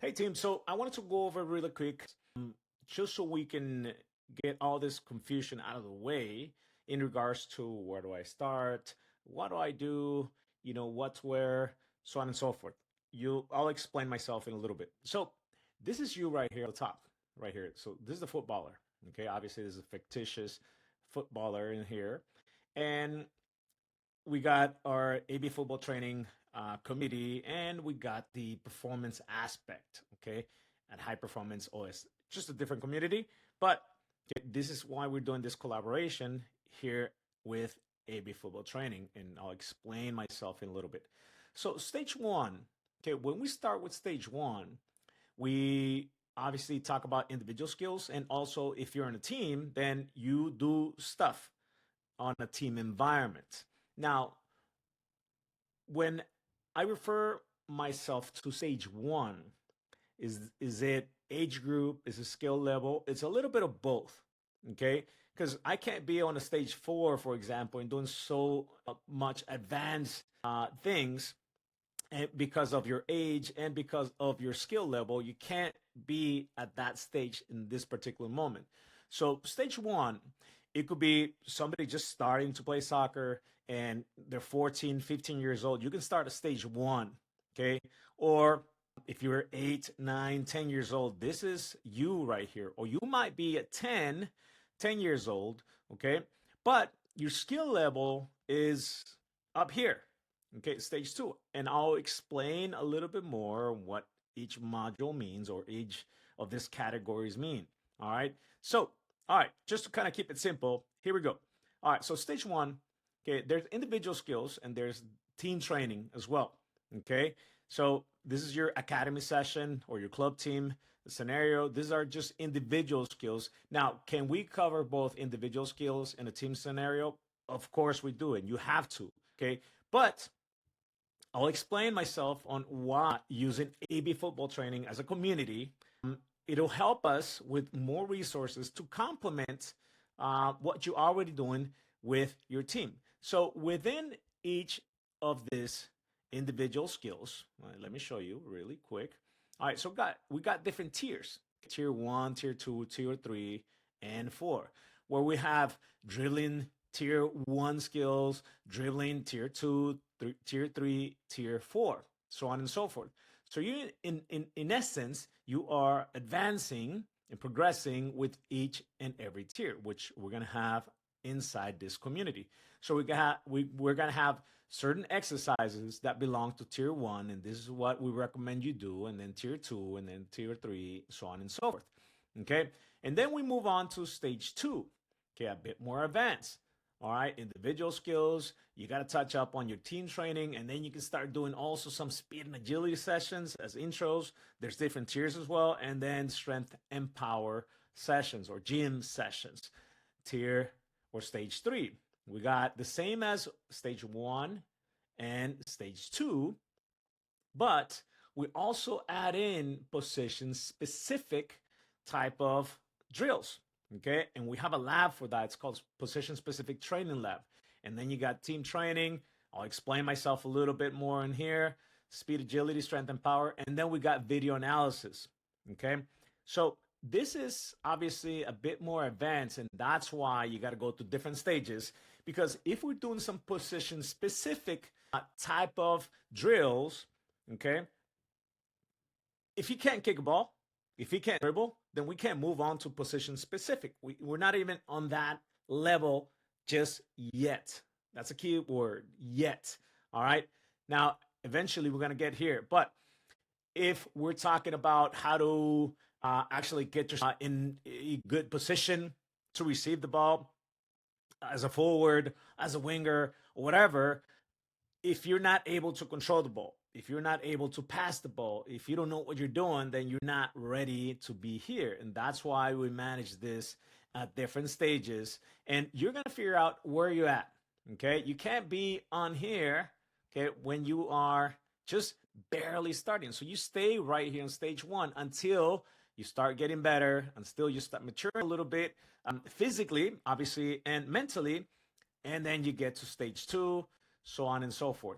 Hey team, so I wanted to go over really quick, just so we can get all this confusion out of the way in regards to where do I start, what do I do, what's where, so on and so forth. I'll explain myself in a little bit. So this is you right here at the top, right here. So this is the footballer. Okay, obviously this is a fictitious footballer in here, and we got our AB football training committee, and we got the performance aspect. Okay, at High Performance OS, just a different community, but okay, this is why we're doing this collaboration here with AB football training, and I'll explain myself in a little bit. So stage one, okay, when we start with stage one, we obviously talk about individual skills, and also if you're in a team, then you do stuff on a team environment. Now, when I refer myself to stage one, is it age group? Is it skill level? It's a little bit of both. Okay, because I can't be on a stage four, for example, and doing so much advanced things, and because of your age and because of your skill level, you can't be at that stage in this particular moment. So stage one, it could be somebody just starting to play soccer and they're 14, 15 years old. You can start at stage one. Okay, or if you're 8, 9, 10 years old, this is you right here. Or you might be at 10 years old. Okay, but your skill level is up here. Okay, stage two. And I'll explain a little bit more what each module means, or each of these categories mean. All right. So, all right, just to kind of keep it simple, here we go. All right, so stage one, okay, there's individual skills and there's team training as well. Okay, so this is your academy session or your club team scenario. These are just individual skills. Now, can we cover both individual skills in a team scenario? Of course we do, and you have to. Okay, but I'll explain myself on why using AB football training as a community, it'll help us with more resources to complement what you're already doing with your team. So within each of these individual skills, let me show you really quick. All right, so we got different tiers: tier one, tier two, tier three, and four, where we have drilling tier one skills, dribbling tier two, tier three, tier four, so on and so forth. So you, in essence, you are advancing and progressing with each and every tier, which we're gonna have inside this community. So we're gonna have certain exercises that belong to tier one, and this is what we recommend you do, and then tier two, and then tier three, so on and so forth. Okay, and then we move on to stage two. Okay, a bit more advanced. All right, individual skills. You got to touch up on your team training, and then you can start doing also some speed and agility sessions as intros. There's different tiers as well, and then strength and power sessions or gym sessions. Tier or stage three. We got the same as stage one and stage two, but we also add in position specific type of drills. Okay, and we have a lab for that. It's called position specific training lab. And then you got team training. I'll explain myself a little bit more in here: speed, agility, strength, and power. And then we got video analysis. Okay, so this is obviously a bit more advanced, and that's why you got to go to different stages. Because if we're doing some position specific type of drills, okay, if you can't kick a ball, if he can't dribble, then we can't move on to position specific. We're not even on that level just yet. That's a key word, yet. All right. Now, eventually we're going to get here. But if we're talking about how to actually get yourself in a good position to receive the ball as a forward, as a winger, or whatever, if you're not able to control the ball, if you're not able to pass the ball, if you don't know what you're doing, then you're not ready to be here. And that's why we manage this at different stages. And you're going to figure out where you're at. Okay. You can't be on here, okay, when you are just barely starting. So you stay right here in stage one until you start getting better, until you start maturing a little bit, physically, obviously, and mentally. And then you get to stage two, so on and so forth.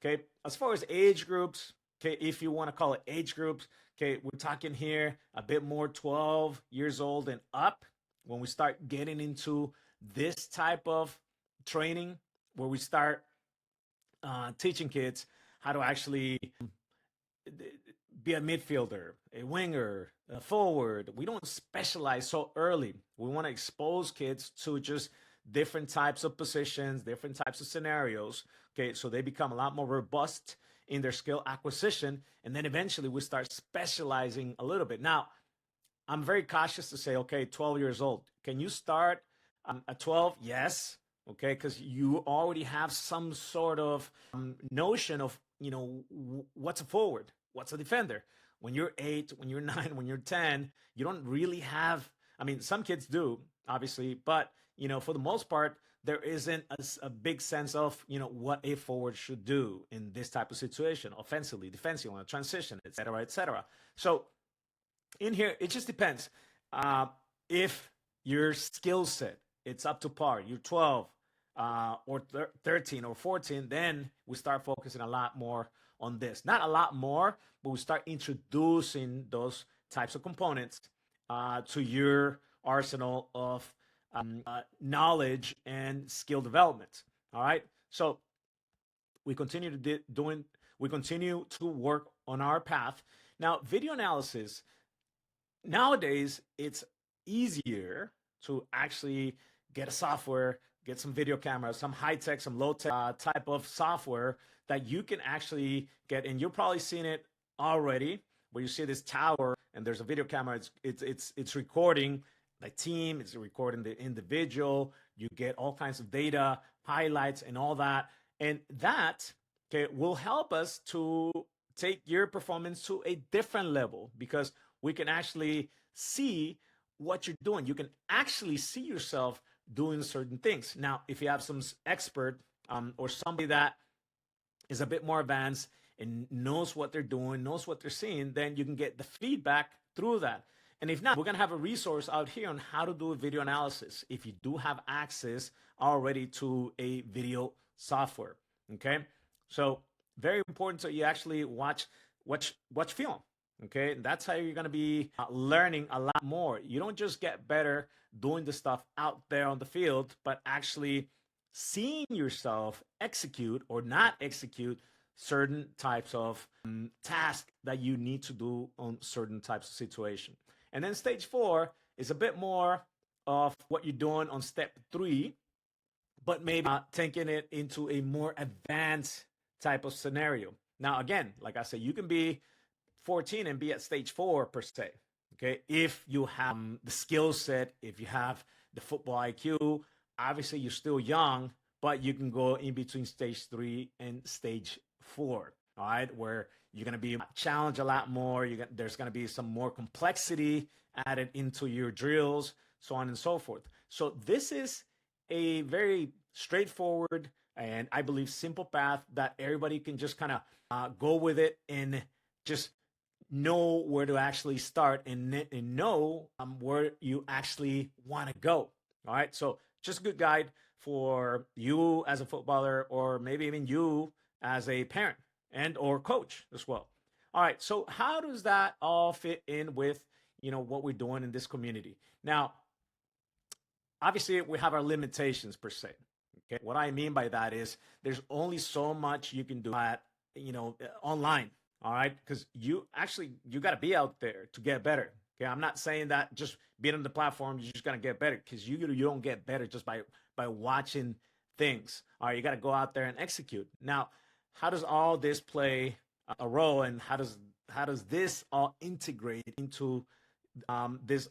Okay, as far as age groups, Okay, if you want to call it age groups, okay, we're talking here a bit more 12 years old and up when we start getting into this type of training where we start teaching kids how to actually be a midfielder, a winger, a forward. We don't specialize so early. We want to expose kids to just different types of positions, different types of scenarios. Okay, so they become a lot more robust in their skill acquisition. And then eventually we start specializing a little bit. Now, I'm very cautious to say, okay, 12 years old. Can you start at 12? Yes. Okay, because you already have some sort of notion of, what's a forward, what's a defender. When you're 8, when you're 9, when you're 10, you don't really have, I mean, some kids do, obviously, but, for the most part, there isn't a big sense of, what a forward should do in this type of situation, offensively, defensively, on a transition, et cetera, et cetera. So in here, it just depends. If your skill set, it's up to par, you're 12 or 13 or 14, then we start focusing a lot more on this. Not a lot more, but we start introducing those types of components to your arsenal of knowledge and skill development. All right. So we continue we continue to work on our path. Now, video analysis, nowadays, it's easier to actually get a software, get some video cameras, some high tech, some low tech type of software that you can actually get. And you've probably seen it already, where you see this tower and there's a video camera. It's recording the team, it's recording the individual. You get all kinds of data, highlights, and all that. And that, okay, will help us to take your performance to a different level, because we can actually see what you're doing. You can actually see yourself doing certain things. Now, if you have some expert or somebody that is a bit more advanced and knows what they're doing, knows what they're seeing, then you can get the feedback through that. And if not, we're going to have a resource out here on how to do a video analysis if you do have access already to a video software. Okay, so very important that you actually watch film. Okay, and that's how you're going to be learning a lot more. You don't just get better doing the stuff out there on the field, but actually seeing yourself execute or not execute certain types of tasks that you need to do on certain types of situation. And then stage 4 is a bit more of what you're doing on step 3, but maybe taking it into a more advanced type of scenario. Now, again, like I said, you can be 14 and be at stage 4 per se. Okay, if you have the skill set, if you have the football IQ, obviously you're still young, but you can go in between stage 3 and stage 4. All right, where you're going to be challenged a lot more. There's going to be some more complexity added into your drills, so on and so forth. So this is a very straightforward and I believe simple path that everybody can just kind of go with it and just know where to actually start and know where you actually want to go. All right, so just a good guide for you as a footballer, or maybe even you as a parent and or coach as well. All right, so how does that all fit in with what we're doing in this community? Now, obviously we have our limitations per se. Okay, what I mean by that is there's only so much you can do at online. All right, because you got to be out there to get better. Okay, I'm not saying that just being on the platform you're just gonna get better, because you don't get better just by watching things. All right, you got to go out there and execute. Now, how does all this play a role, and how does this all integrate into this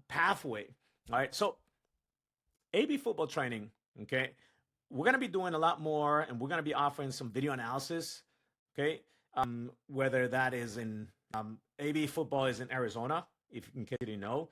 pathway? All right, so AB football training. Okay, we're gonna be doing a lot more, and we're gonna be offering some video analysis. Okay, whether that is in AB football is in Arizona, if in case you didn't know.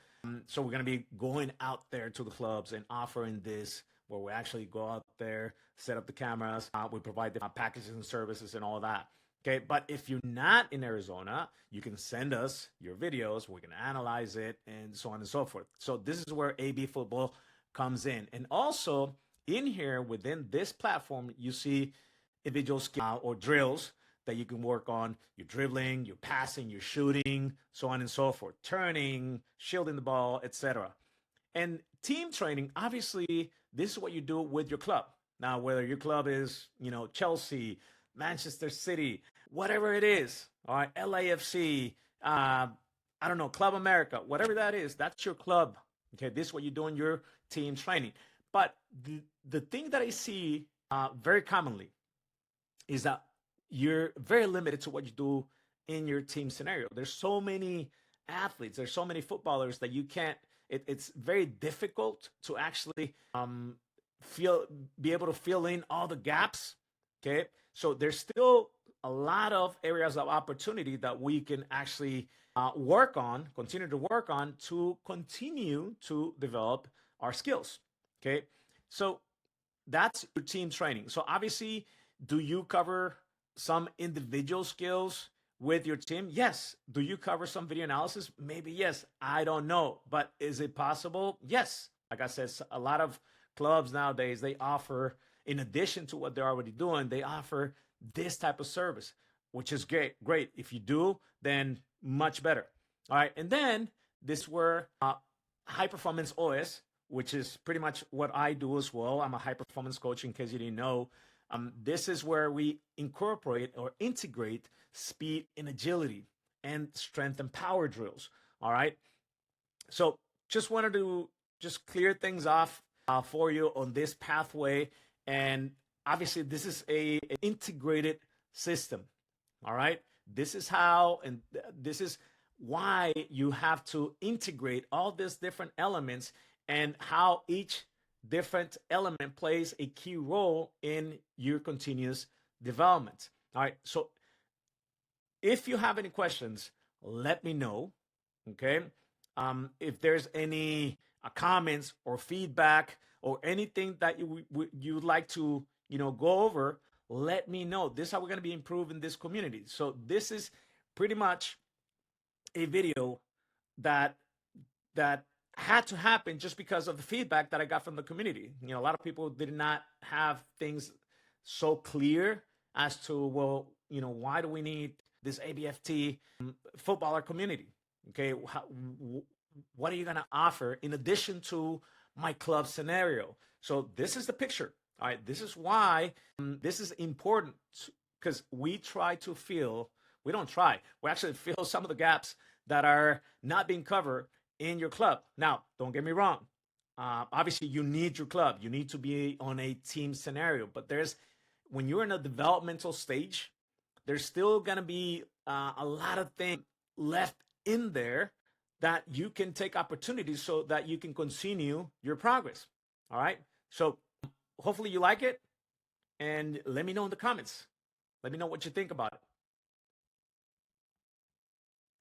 So we're gonna be going out there to the clubs and offering this, where we actually go out there, set up the cameras, we provide the packages and services and all that. Okay, but if you're not in Arizona, you can send us your videos, we can analyze it, and so on and so forth. So this is where AB football comes in. And also in here within this platform, you see individual skill or drills that you can work on. You're dribbling, you're passing, you're shooting, so on and so forth, turning, shielding the ball, etc. And team training, obviously, this is what you do with your club. Now, whether your club is, Chelsea, Manchester City, whatever it is, all right, LAFC, I don't know, Club America, whatever that is, that's your club. Okay, this is what you do in your team training. But the thing that I see very commonly is that you're very limited to what you do in your team scenario. There's so many athletes, there's so many footballers that you can't. It's very difficult to actually be able to fill in all the gaps. Okay, so there's still a lot of areas of opportunity that we can actually continue to work on to continue to develop our skills. Okay, so that's your team training. So obviously, do you cover some individual skills with your team? Yes. Do you cover some video analysis? Maybe yes. I don't know. But is it possible? Yes. Like I said, a lot of clubs nowadays, they offer, in addition to what they're already doing, they offer this type of service, which is great. Great. If you do, then much better. All right. And then this were high performance OS, which is pretty much what I do as well. I'm a high performance coach, in case you didn't know. This is where we incorporate or integrate speed and agility and strength and power drills. All right. So just wanted to just clear things off for you on this pathway. And obviously, this is an integrated system. All right. This is how, and this is why you have to integrate all these different elements and how each different element plays a key role in your continuous development. All right. So if you have any questions, let me know. Okay. If there's any comments or feedback or anything that you'd like to, go over, let me know. This is how we're going to be improving this community. So this is pretty much a video that had to happen just because of the feedback that I got from the community. A lot of people did not have things so clear as to, well, why do we need this ABFT footballer community? Okay, what are you going to offer in addition to my club scenario? So this is the picture. All right, this is why this is important, because we actually fill some of the gaps that are not being covered in your club. Now, don't get me wrong. Obviously, you need your club. You need to be on a team scenario. But when you're in a developmental stage, there's still going to be a lot of things left in there that you can take opportunities so that you can continue your progress. All right. So hopefully you like it. And let me know in the comments. Let me know what you think about it.